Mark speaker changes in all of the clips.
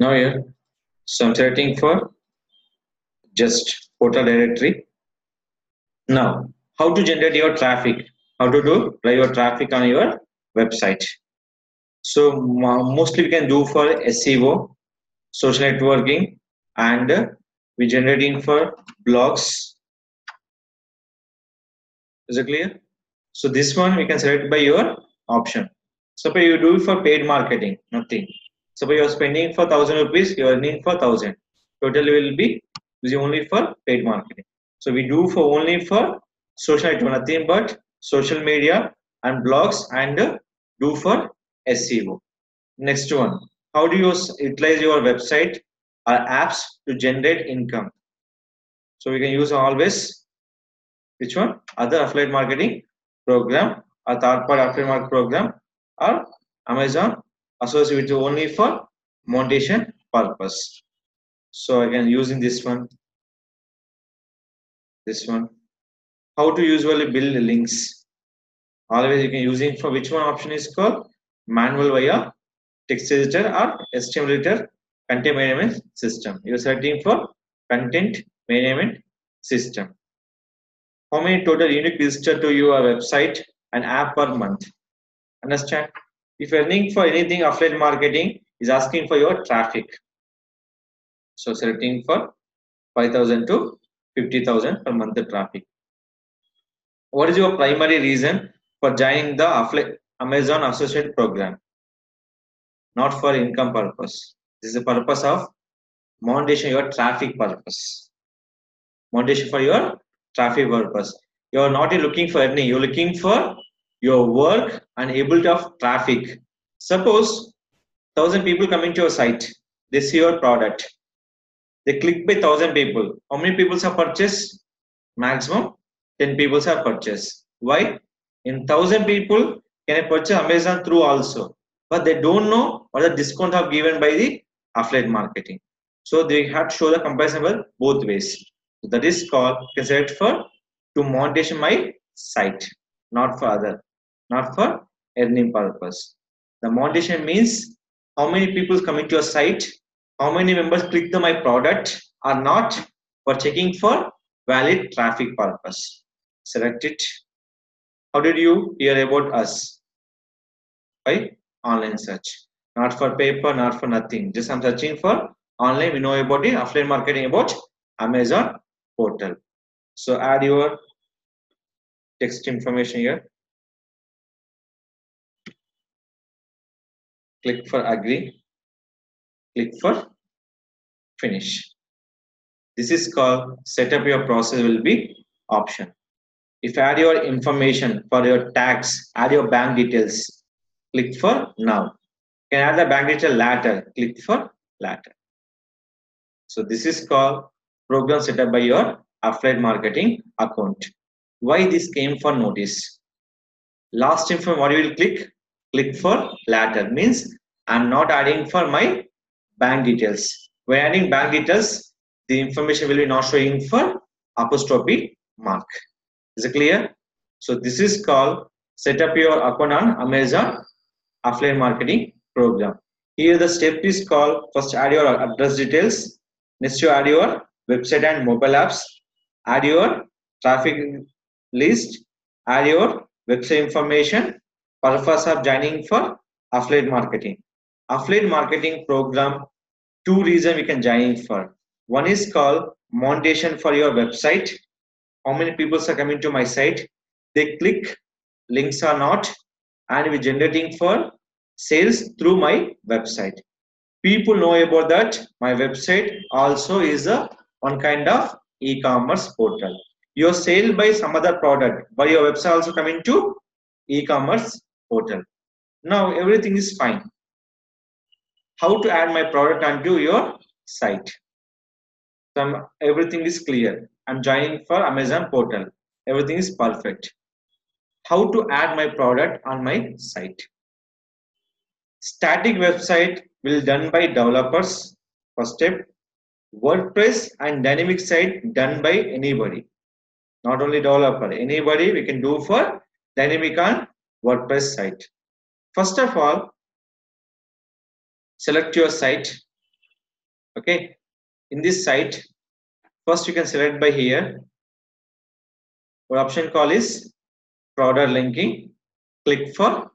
Speaker 1: Now here, so I'm selecting for just portal directory. Now, how to generate your traffic? How to do drive your traffic on your website? So mostly we can do for SEO, social networking, and we generating for blogs. Is it clear? So this one we can select by your option. Suppose you do it for paid marketing, nothing. Suppose you are spending for 1,000 rupees, you are earning for 1,000. Total will be using only for paid marketing. So we do for only for social network, nothing but social media and blogs, and do for SEO. Next one, how do you utilize your website or apps to generate income? So we can use always which one? Other affiliate marketing program or third party affiliate marketing program or Amazon associated only for monetization purpose. So again using this one, this one. How to usually build links? Always you can using for which one option is called manual via text editor or HTML editor content management system. You are selecting for content management system. How many total unique visitors to your website and app per month? Understand? If earning for anything affiliate marketing is asking for your traffic. So selecting for 5,000 to 50,000 per month traffic. What is your primary reason for joining the affiliate Amazon associate program? Not for income purpose. This is the purpose of monetization, your traffic purpose. Monetization for your traffic purpose. You are not looking for earning. You're looking for your work and ability of traffic. Suppose 1,000 people coming to your site. They see your product. They click by 1,000 people. How many people have purchased? Maximum 10 people have purchased. Why? In 1,000 people can I purchase Amazon through also, but they don't know what the discount have given by the affiliate marketing. So they have to show the comparison both ways. So that is called can select for to monetization my site, not for other, not for earning purpose. The monetization means how many people coming to your site, how many members click the my product or not, for checking for valid traffic purpose. Select it. How did you hear about us? By online search. Not for paper, not for nothing. Just I'm searching for online. We know about it. Affiliate marketing about Amazon portal. So add your text information here. Click for agree. Click for finish. This is called setup your process will be option. If you add your information for your tax, add your bank details, click for now. You can add the bank detail later, click for later. So this is called program setup by your affiliate marketing account. Why this came for notice? Last info what you will click for later means I'm not adding for my bank details. When adding bank details, the information will be not showing for apostrophe mark. Is it clear? So this is called set up your account on Amazon affiliate marketing program. Here the step is called first add your address details. Next you add your website and mobile apps. Add your traffic list. Add your website information. Purpose of joining for affiliate marketing. Affiliate marketing program, two reasons we can join for. One is called monetization for your website. How many people are coming to my site? They click, links are not, and we're generating for sales through my website. People know about that. My website also is a one kind of e-commerce portal. Your sale by some other product, but your website also coming to e-commerce portal. Now everything is fine. How to add my product onto your site? Everything is clear. I'm joining for Amazon portal. Everything is perfect. How to add my product on my site? Static website will done by developers. First step. WordPress and dynamic site done by anybody. Not only developer, anybody we can do for dynamic on WordPress site. First of all, select your site. Okay, in this site, first you can select by here. What option call is product linking. Click for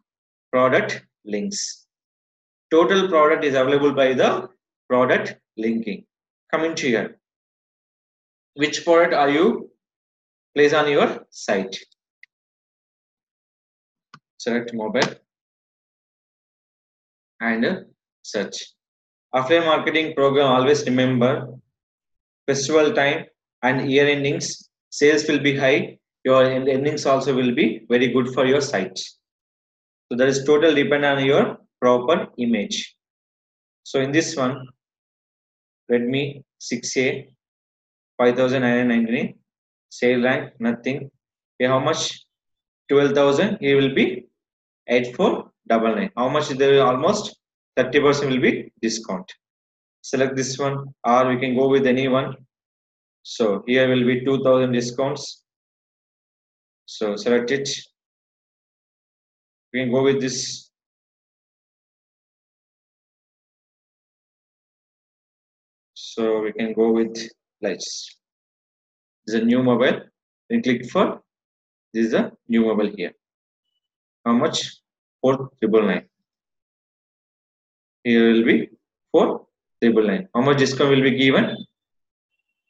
Speaker 1: product links. Total product is available by the product linking. Coming to here, which product are you place on your site? Select mobile and search. Affiliate marketing program, always remember festival time and year endings, sales will be high. Your endings also will be very good for your site. So that is total depend on your proper image. So in this one, Redmi 6A 5999, sale rank nothing. Okay, how much? 12,000. Here will be 8499. How much? There is almost 30% will be discount. Select this one, or we can go with any one. So here will be 2000 discounts. So select it. We can go with this. So we can go with lights. This is a new mobile. Then click for this is a new mobile here. How much? 4999. Here will be 4999. How much discount will be given?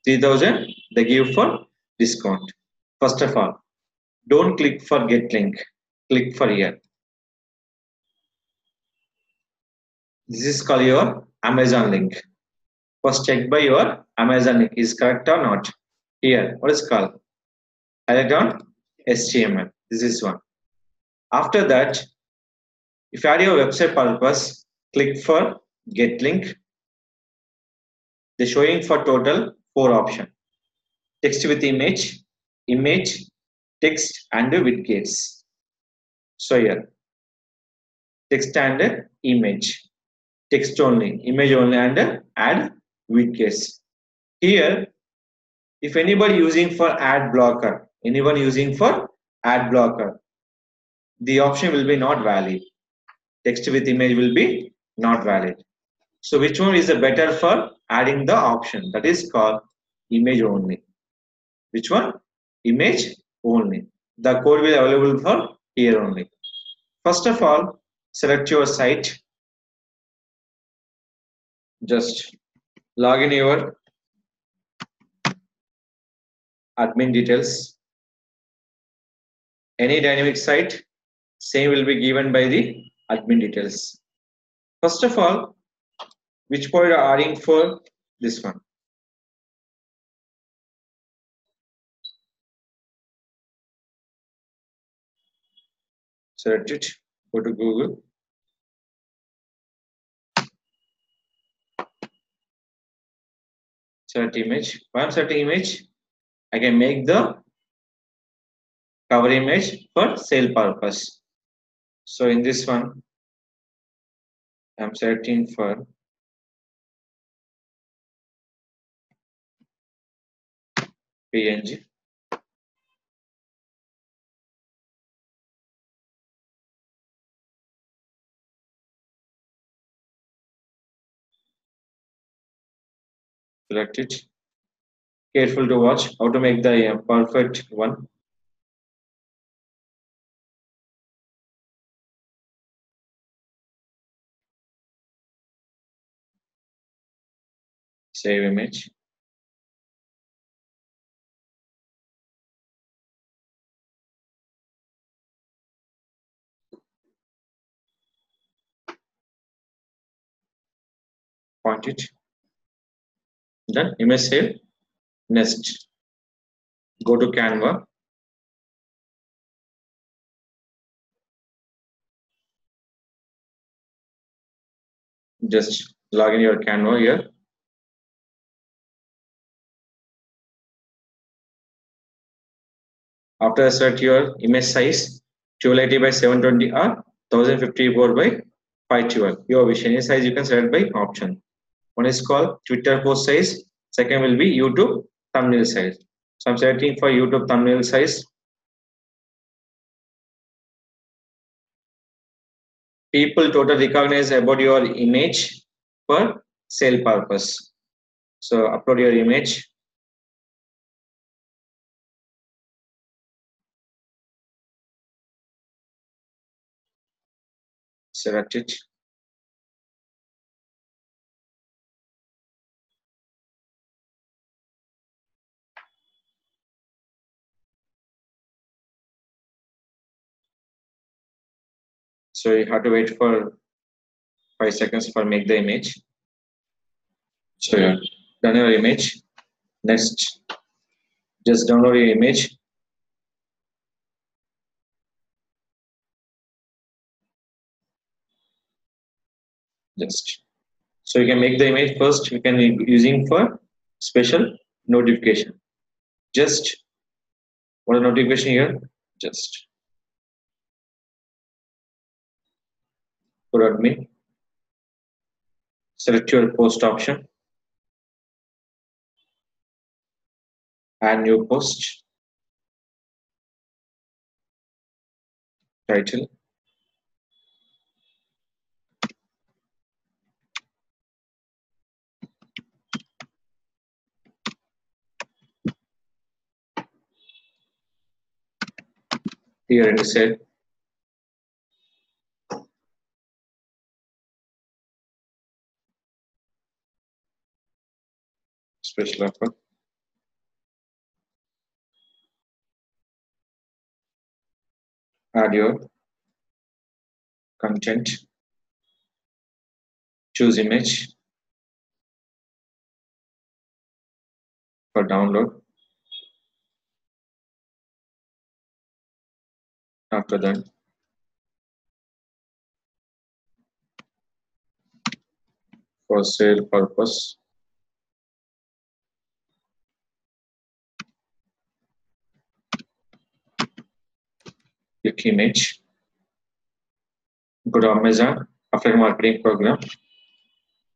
Speaker 1: 3000. They give for discount. First of all, don't click for get link. Click for here. This is called your Amazon link. First check by your Amazon link is correct or not. Here, what is called? Highlight on HTML. This is one. After that, if you add your website purpose, click for get link. They're showing for total 4 options. Text with image, text and widgets. So here, text and image. Text only, image only and add widgets. Here, if anybody using for ad blocker, the option will be not valid. Text with image will be not valid. So which one is the better for adding the option? That is called image only. Which one? Image only. The code will be available for here only. First of all, select your site. Just log in your admin details. Any dynamic site, same will be given by the admin details. First of all, which point are adding for this one? Select it, go to Google. Select image. When I'm selecting image, I can make the cover image for sale purpose. So in this one, I'm selecting for PNG. Select it. Careful to watch how to make the perfect one. Save image. Point it. Done. Image save. Next, go to Canva. Just log in your Canva here. After set your image size 1280 by 720 or 1054 by 512. Your wish. Any size you can select by option. One is called Twitter post size. Second will be YouTube thumbnail size. So I'm selecting for YouTube thumbnail size. People total recognize about your image for sale purpose. So upload your image. Select it. So you have to wait for 5 seconds for make the image. So you're done your image. Next, just download your image. Just so you can make the image first. You can be using for special notification. Just what a notification here. Just put admin. Select your post option. Add new post. Title. Here it is said special offer. Add your content. Choose image for download. After that, for sale purpose, click image. Go to Amazon affiliate marketing program.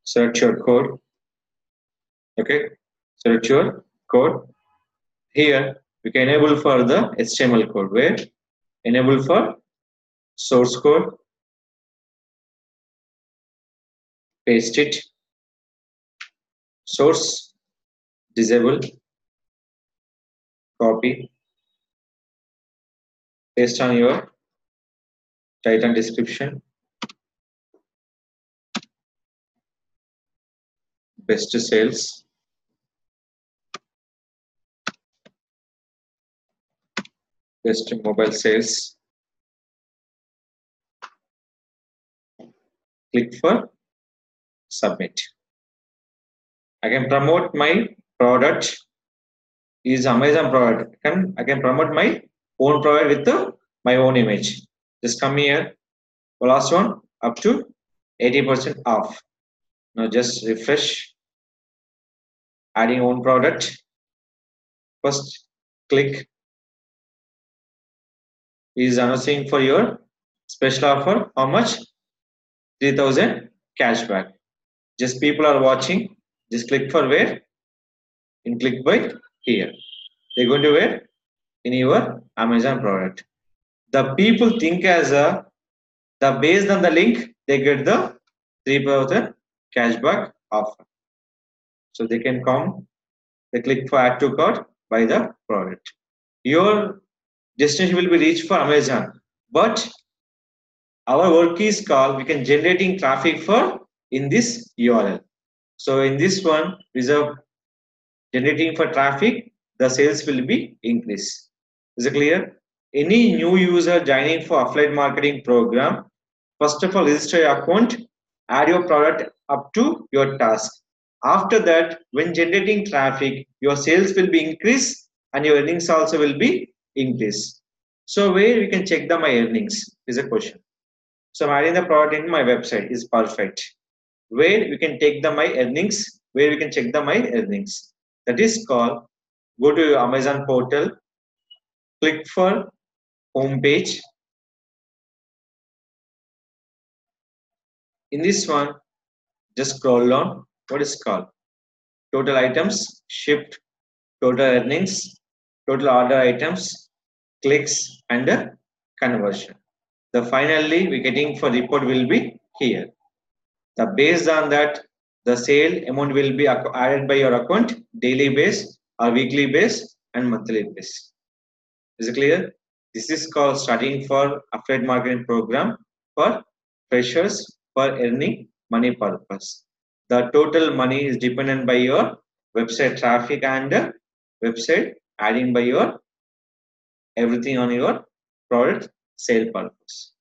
Speaker 1: Search your code. Okay, select your code. Here we can enable for the HTML code. Where enable for source code. Paste it. Source disable. Copy. Paste on your title description. Best sales. Best mobile sales. Click for submit. I can promote my product is Amazon product. I can promote my own product with my own image. Just come here. The last one up to 80% off. Now just refresh. Adding own product. First click is announcing for your special offer. How much? 3000 cashback. Just people are watching. Just click for where? In click by here. They're going to where? In your Amazon product. The people think as the based on the link they get the 3000 cashback offer. So they can come. They click for add to cart, buy the product. Your destination will be reached for Amazon, but our work is called we can generating traffic for in this URL. So in this one reserve generating for traffic, the sales will be increased. Is it clear? Any new user joining for affiliate marketing program, first of all register your account, add your product up to your task. After that, when generating traffic, your sales will be increased and your earnings also will be increased. So where we can check my earnings is a question. So I'm adding the product in my website is perfect. Where we can take my earnings, where we can check my earnings. That is called, go to your Amazon portal, click for home page. In this one, just scroll down. What is called? Total items, shipped, total earnings, total order items, clicks, and conversion. The finally we getting for report will be here. The based on that, The sale amount will be added by your account daily base or weekly base and monthly base. Is it clear? This is called starting for affiliate marketing program for freshers for earning money purpose. The total money is dependent by your website traffic and website adding by your everything on your product sale purpose.